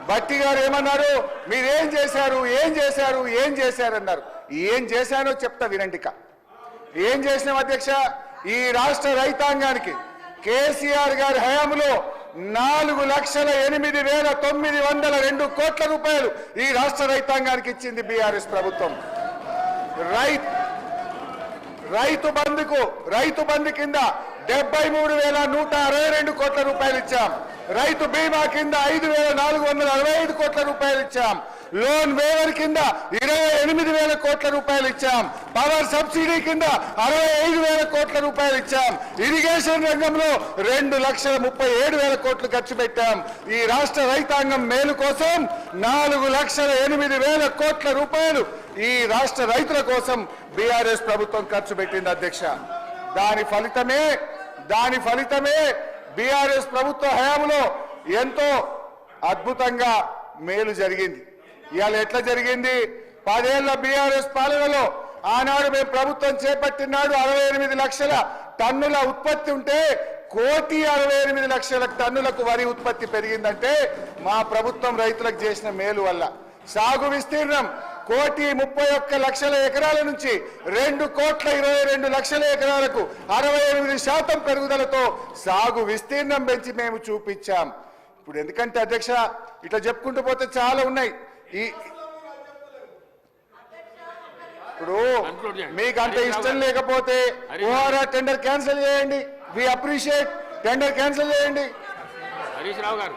భట్టి గారు ఏమన్నారు, మీరేం చేశారు ఏం చేశారు ఏం చేశారన్నారు. ఏం చేశానో చెప్తా వినండిక. ఏం చేసినాం అధ్యక్ష, ఈ రాష్ట్ర రైతాంగానికి కేసీఆర్ గారి హయాంలో 4,08,902 కోట్ల రూపాయలు ఈ రాష్ట్ర రైతాంగానికి ఇచ్చింది బీఆర్ఎస్ ప్రభుత్వం. రైతు బంధు కింద 73,162 కోట్ల రూపాయలు ఇచ్చాం. రైతు బీమా కింద 5,465 కోట్ల రూపాయలు ఇచ్చాం. లోన్ వేవర్ కింద 28,000 కోట్ల రూపాయలు ఇచ్చాం. పవర్ సబ్సిడీ కింద 65,000 కోట్ల రూపాయలు ఇచ్చాం. ఇరిగేషన్ రంగంలో 2,37,000 కోట్లు ఖర్చు పెట్టాం. ఈ రాష్ట్ర రైతాంగం మేలు కోసం 4,08,000 కోట్ల రూపాయలు ఈ రాష్ట్ర రైతుల కోసం బీఆర్ఎస్ ప్రభుత్వం ఖర్చు పెట్టింది అధ్యక్ష. దాని ఫలితమే బీఆర్ఎస్ ప్రభుత్వ హయాంలో ఎంతో అద్భుతంగా మేలు జరిగింది. ఇవాళ ఎట్లా జరిగింది, 10 ఏళ్ల బీఆర్ఎస్ పాలనలో ఆనాడు మేము ప్రభుత్వం చేపట్టినాడు 68 లక్షల టన్నుల ఉత్పత్తి ఉంటే 1,68,00,000 టన్నులకు వరి ఉత్పత్తి పెరిగిందంటే మా ప్రభుత్వం రైతులకు చేసిన మేలు వల్ల. సాగు విస్తీర్ణం 1,31,00,000 ఎకరాల నుంచి 2,22,00,000 ఎకరాలకు 68% పెరుగుదలతో సాగు విస్తీర్ణం పెంచి మేము చూపించాం. ఇప్పుడు ఎందుకంటే అధ్యక్ష ఇట్లా చెప్పుకుంటూ పోతే చాలా ఉన్నాయి. ఇప్పుడు మీకు అంత ఇష్టం లేకపోతే ఓఆర్ఆ టెండర్ క్యాన్సిల్ చేయండి. వి అప్రిషియేట్, టెండర్ క్యాన్సిల్ చేయండి. హరీష్ రావు గారు